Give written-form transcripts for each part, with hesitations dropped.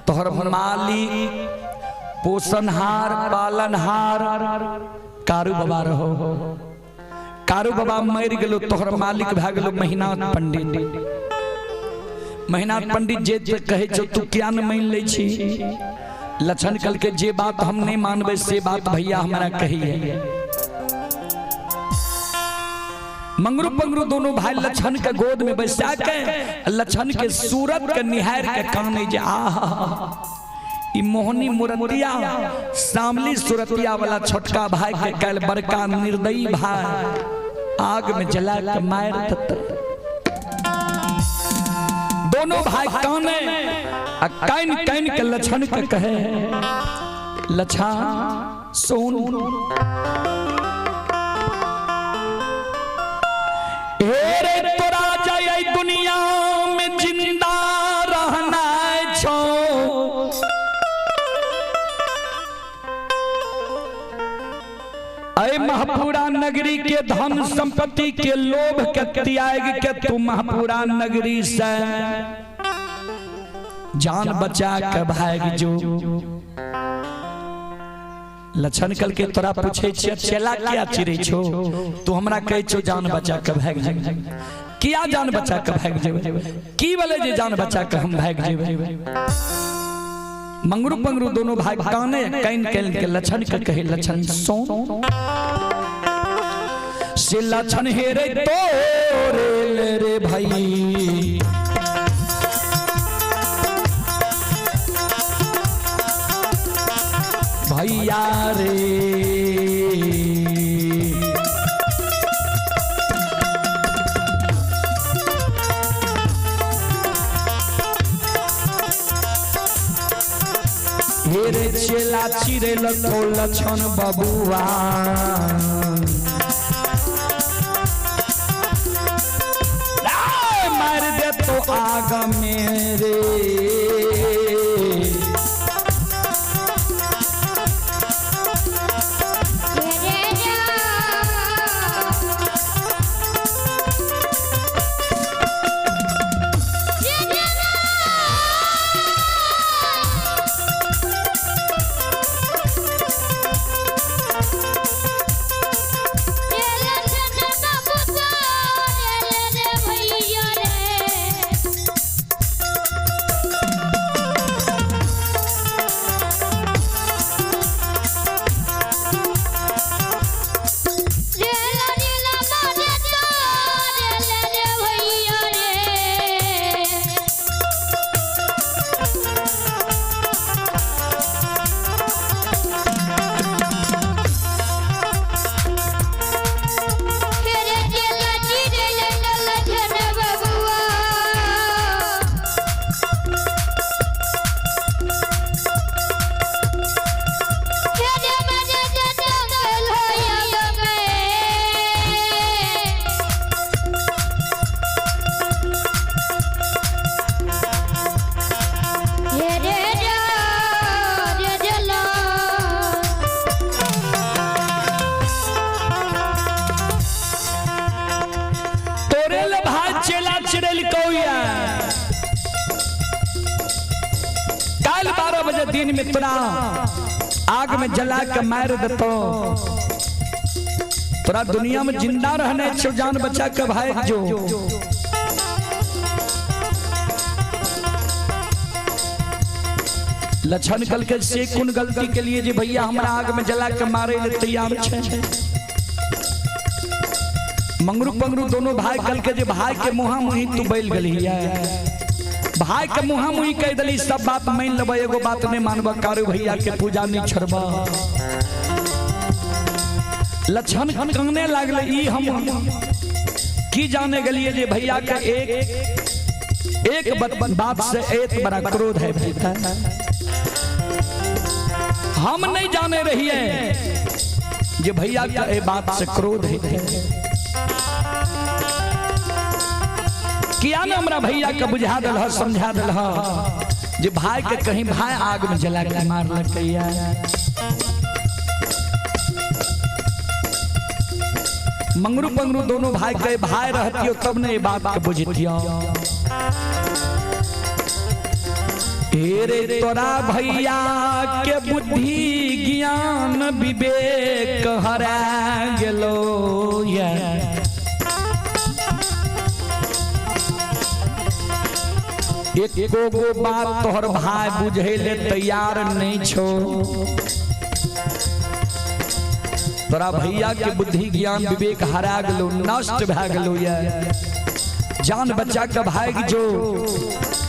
तोहर मालिक पोषणहार पालनहार कारू बाबा रहो। कारू बाबा मर गेलो, तोहर मालिक भए गेलो मेहनाथ पंडित। मेहनाथ पंडित जे कहे छो तू क्या न मान ले छी। लक्षण कल के जे बात हम नहीं मानबे से बात भैया हमारा कही है। मंगरू पंगरू दोनों भाई लक्षण के गोद में बैसा के लक्षण के सूरत के निहार के काने जे आहा ई मोहनी मुरतिया सामली सुरतिया वाला छोटका भाई के कल बड़का निर्दयी भाई आग में जला के मार देत। दोनों भाई काने कैन कैन के लक्षण के कहे लक्षण सुन हेरे तोरा जाय दुनिया में जिंदा रहना छो। अय महापुरा नगरी के धन संपत्ति के लोभ के त्याग के तू महापुरा नगरी से जान बचा के भाग जो। लक्षण कल के तोरा पूछे चला क्या चिरे छो, तू हमरा कहे छो जान बचा के भाग जेबे। किया जान बचा के भाग जेबे, की बोले जे जान बचा के हम भाग जेबे। मंगरू पंगरू दोनों भाई काने कैन कैन के लक्षण के कहे लक्षण सो से लक्षण हेरे तोरे ले रे भाई भैया रे। हेरे चेला चिरे लतो लक्षण बबुआ मार दे तो आग मेरे दिन में तोरा आग में जला के मार देतो। तोरा दुनिया में जिंदा रहने छो जान बचा के भाग जो। लक्षण कल के से कौन गलती के लिए जे भैया हमरा आग में जला के मारे ले तैयार छे। मंगरू पंगरू दोनों भाई कल के जे भाई के मुहा मुही तू बैल गली है। भाई के मुहा मुही कह दली सब बात मान लेबा, एगो बात नहीं मानबा कारू भैया के पूजा नहीं छोड़बा। लक्षण काने लागले ई हम की जाने गलिए जे भैया के एक बात से एक बड़ा क्रोध है। हम नहीं जाने रहिए जे भैया का ए बात से क्रोध है। किया ना हमरा भैया के बुझा दल समझा दल जे भाई के कहीं भाई आग में जला के मार लकैया। मंगरू पंगरू दोनों भाई के भाई रहतियो तब ने ये बात के बुझतियो। तेरे तोरा भैया के बुद्धि ज्ञान विवेक हरा गेलो ये एको गो बात तोहर भाई बुझे ले तैयार नहीं छो। तोरा भैया के बुद्धि ज्ञान विवेक हरा गेलो नष्ट भए गेलो ये जान बच्चा का भाग जो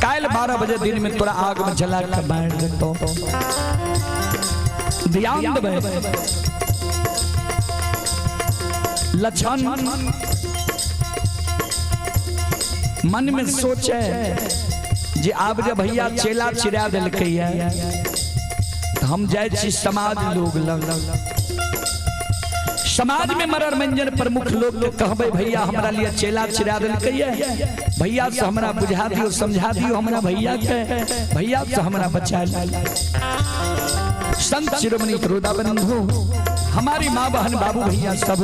काल 12 बजे दिन में तोरा आग में जला के मार देतो। ध्यान देबे लक्षण मन में सोचे जे आब जे भैया चेला चिरा दिलकै है हम जाय छी समाज लोग लग समाज में मरर मंजन प्रमुख लोग के कहबे भैया हमरा लिए चेला चिरा दिलकै है भैया से हमरा बुझा दियो समझा दियो हमरा भैया के भैया से हमरा बचा लियो। संत शिरोमणि त्रोदा बंधु हमारी माँ बहन बाबू भैया सब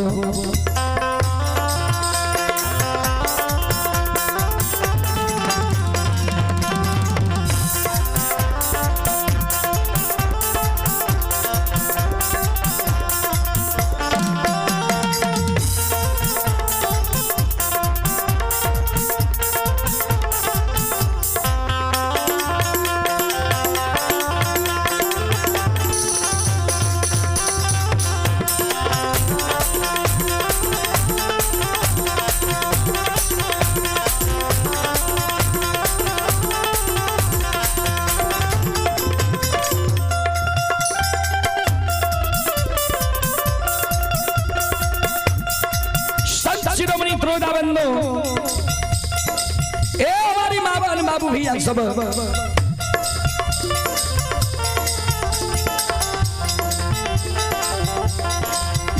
बाबू भैया सब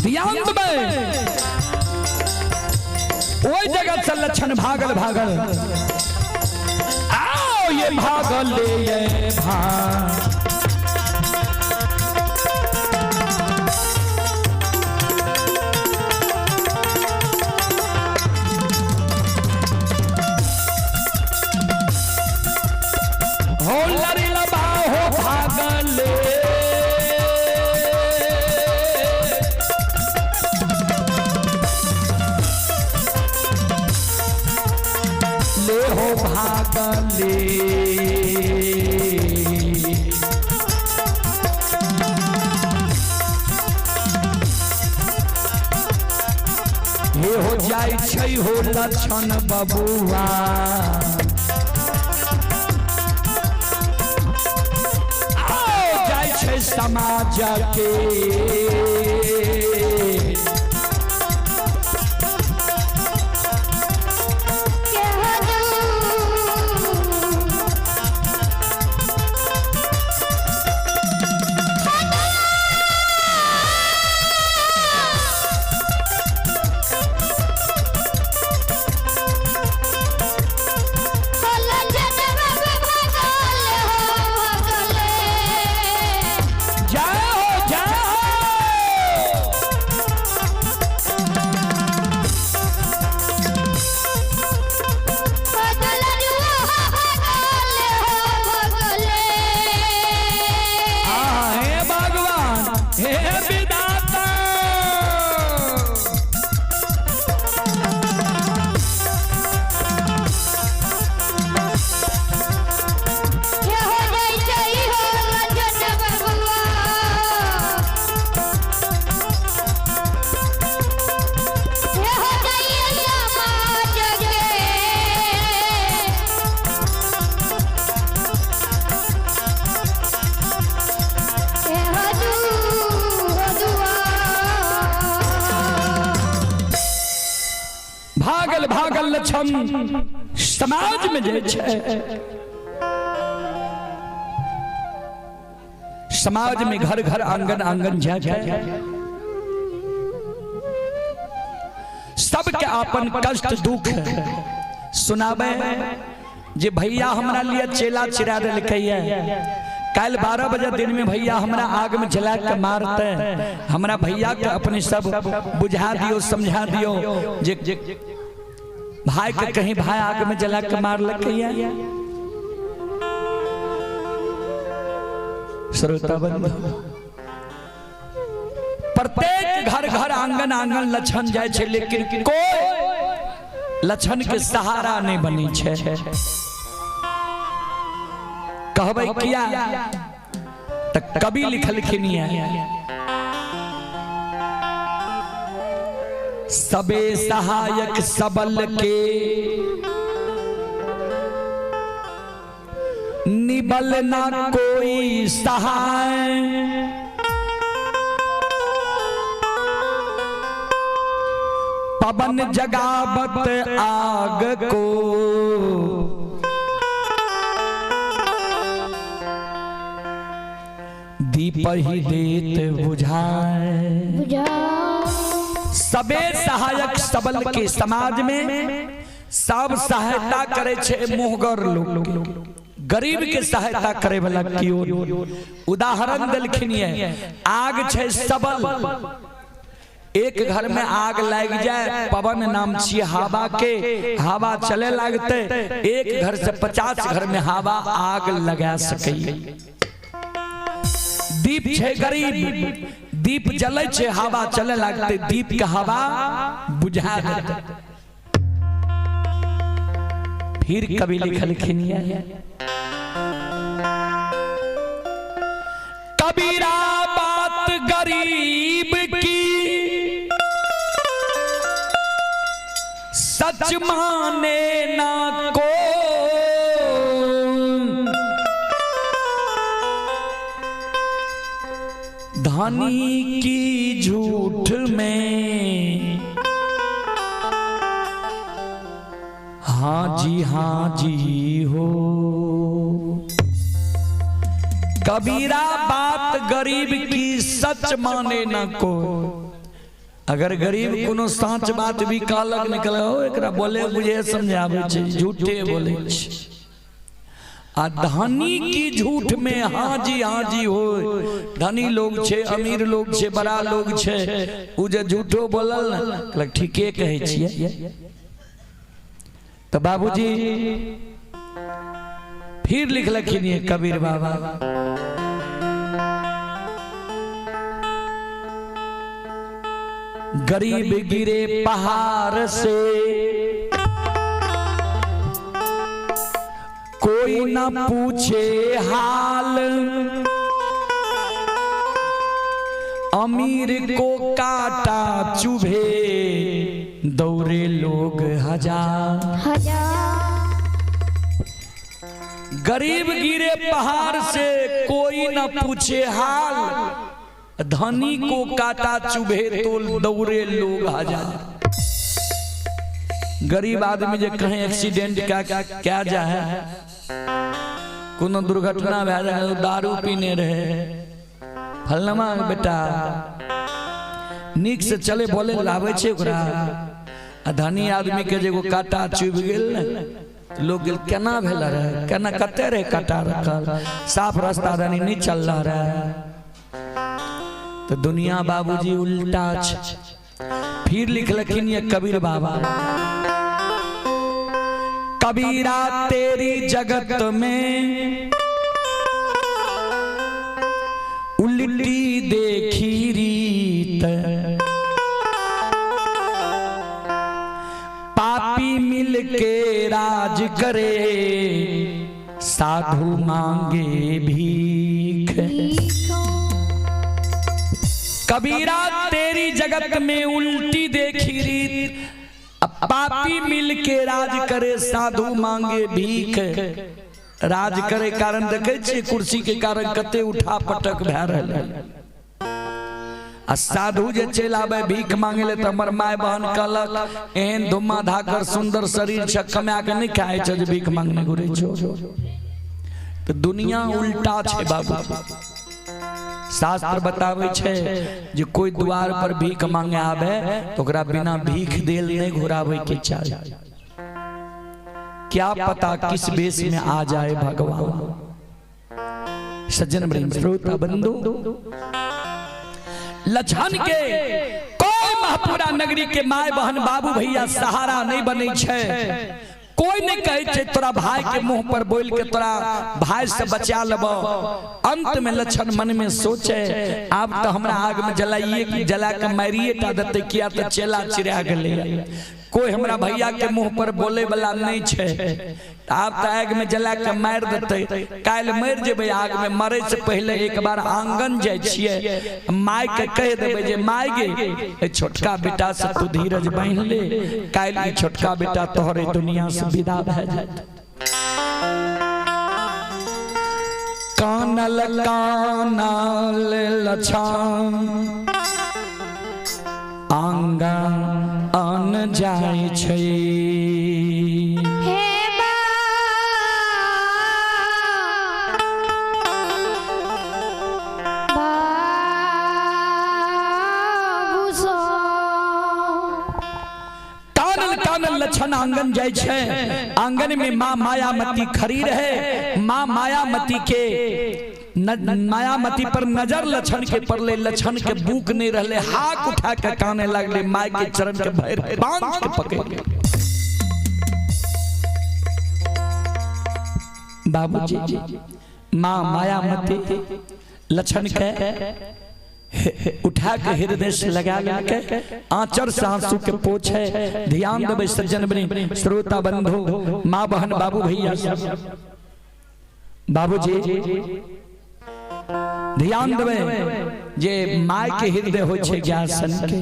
ध्यान देबे ओई जगह से लक्षण भागल भागल आओ ये भागल ले ये भाग भागले हो जाय छै हो लक्षण बबुआ आओ जाय छै समाज के भागल भागल लक्षण समाज में जे छै समाज में घर घर आंगन आंगन जाके सबके अपन कष्ट दुख सुनाबे जे भैया हमरा लिए चेला चिरा दिलकै कल 12 बजे दिन में भैया हमरा आग में जला के मारते हमरा भैया के अपने सब बुझा दियो समझा दियो जे भाई के कहीं भाई आग में जला के मार लगे श्रोता बंधु, प्रत्येक घर घर आंगन आंगन लछन जाए छे, लेकिन कोई लछन के सहारा नहीं बनी छे। कहबै किया तक कवि लिखलखिन सबे सहायक सबल के निबल ना कोई सहाय, पवन जगावत आग को दीप ही देत बुझाए। सबे सहायक सबल के समाज में सब सहायता करे छे मोहगर लोग, गरीब के सहायता करे वाला कियो। उदाहरण देलखिन आग छे सबल, एक घर में आग लग जाए, पवन नाम छिए हवा के, हवा चले लगते, एक घर से 50 घर में हवा आग लगा सके। दीप छे गरीब, दीप जले छे, हवा चले लगते, दीप के हवा बुझा देते। फिर कवि लिखलखिन कबीरा बात गरीब की सच माने ना को, धनी की झूठ में हाँ जी हो। कबीरा बात गरीब की सच माने ना को। अगर गरीब कोनो सच बात भी कहलक निकले हो, एकरा बोले मुझे समझावे छे, झूठे बोले छे। आ धनी की झूठ में हाँ जी हो। धनी लोग छे, अमीर लोग छे, बड़ा लोग छे, उ जे झूठो बोलल न, ठीके कहे छिए। तो बाबूजी फिर लिखलखिन ये कबीर बाबा, गरीब गिरे पहाड़ से कोई न पूछे हाल, अमीर को काटा चुभे दौड़े लोग हजार। गरीब गिरे पहाड़ से कोई न पूछे हाल, धनी को काटा चुभे तो दौड़े लोग हजार। गरीब आदमी जे कहीं एक्सीडेंट क्या जाए, कोनो दुर्घटना भे जाए, दारू पीने रहे, फलनमा बेटा नीक से चले बोले लावे छे ओकरा। धनी आदमी के जेगो काटा चुभ गेल न, लोग गेल केना भेल रहे, केना कते रहे काटा रखल, साफ रास्ता धनी नहीं चल रहा रहे। तो दुनिया बाबूजी उल्टा छे। फिर लिखलखिन ये कबीर बाबा, कबीरा तेरी जगत में उल्टी देखी रीत, पापी मिल के राज करे साधु मांगे भीख। कबीरा तेरी जगत में उल्टी देखी रीत, पापी मिल के राज करे साधु मांगे भीख। राज करे कारण देखे छे, कुर्सी के कारण कते उठा पटक भे रहल। आ साधु जे चल आवे भीख मांगे ले, तो हमर माय बहन कहलक एहन धुम्मा धाकर सुंदर शरीर छ, कमा के नहीं खाए छ जे भीख मांगने घुरे छो। तो दुनिया उल्टा छे बाबू। शास्त्र बतावे छे जे कोई द्वार पर भीख मांगे आवे तो ओकरा बिना भीख देल नहीं घुरावे के चाहिए। क्या पता किस बेस में आ जाए भगवान। सज्जन श्रोता बंधु, लछन के कोई महपुरा नगरी के माय बहन बाबू भैया सहारा नहीं बने छे। कोई नहीं कहे तोरा भाई के मुंह पर बोल के तोरा भाई से बचा लब। अंत में लक्षण मन में सोचे आप तो हमरा आग में जलाइए कि जला के मारिए टा देते, किया तो चेला चिरा गले। कोई हमरा भैया के मुंह पर बोले वाला नहीं छे, आप तो आग में जला के मार देते। काल मर जेबे, आग में मरे से पहले एक बार आंगन जाय छिए, माय के कह देबे जे माय गे छोटका बेटा से तू धीरज बांध ले, काल ई छोटका बेटा तोहरे दुनिया से विदा भ जात। कानल कानल लछन आंगन अन जाय छै, लक्षण आंगन जाय छे। आंगन में माँ मायामती खड़ी रहे। माँ मायामती मायामती पर नजर लक्षण के पड़ले। लक्षण के भूख नहीं रहले, हाथ उठा के काने लगले, माय के चरण के भैर बांध के पकड़। बाबूजी माँ मायामती लक्षण के उठा के हृदय से लगा के आंचर से आंसू के पोछे। ध्यान देवे सज्जन बनी श्रोता बंधु, माँ बहन बाबू भैया बाबूजी ध्यान देवे जे माय के हृदय हो छे ज्ञासन के।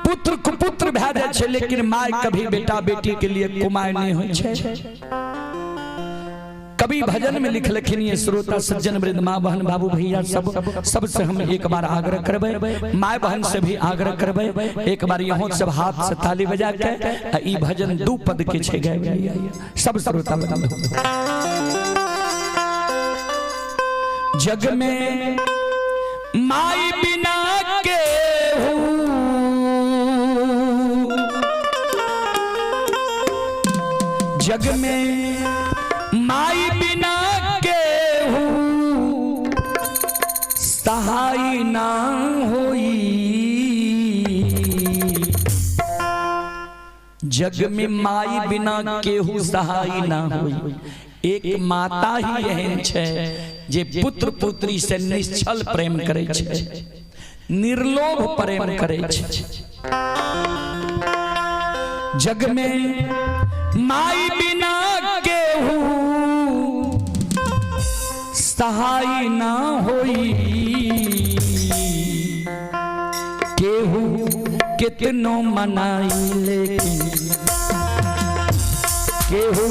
पुत्र कुपुत्र भै जाय छे, लेकिन माय कभी बेटा बेटी के लिए कुमाय नहीं हो छे। कभी भजन में लिख लखिन ये श्रोता सज्जन वृंद, माँ बहन बाबू भैया सबसे हम एक बार आग्रह करबे, माय बहन से भी आग्रह करबे, एक बार यहाँ सब हाथ से ताली बजा के ई भजन 2 पद के छे गए सब श्रोता बंधु। जग में माई बिना के जग में माई बिना केहू सहाय ना होई। जग में माई बिना केहू सहाय ना होई। एक माता ही एहन छे जे पुत्र पुत्री से निश्चल प्रेम करे छे, निर्लोभ प्रेम करे छे। जग में माई बिना केहू सहाय ना होई। केहू कितनो मनाई लेकिन केहू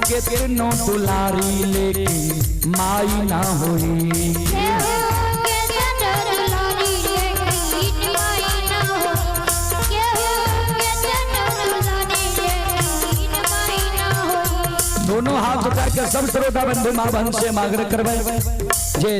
कितनो दुलारी लेकिन माई ना होई। दोनों हाथ उठा के सब श्रोता बंधु मां बहन से आग्रह करबे जे